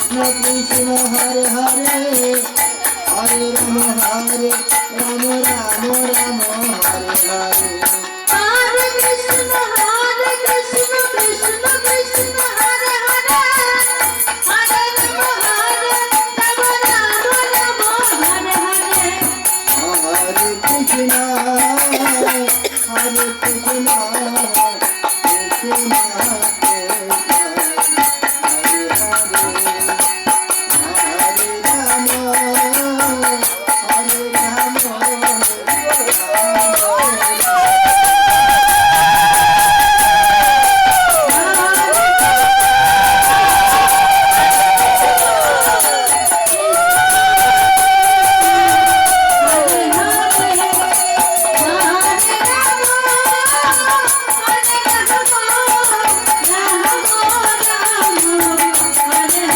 Krishna Krishna Hare Hare Hare Ram Ram Ram Ram Hare Hare Hare Krishna Krishna Krishna Hare Hare Hare Ram Ram Ram Hare Hare Hare Krishna Krishna Krishna Hare Hare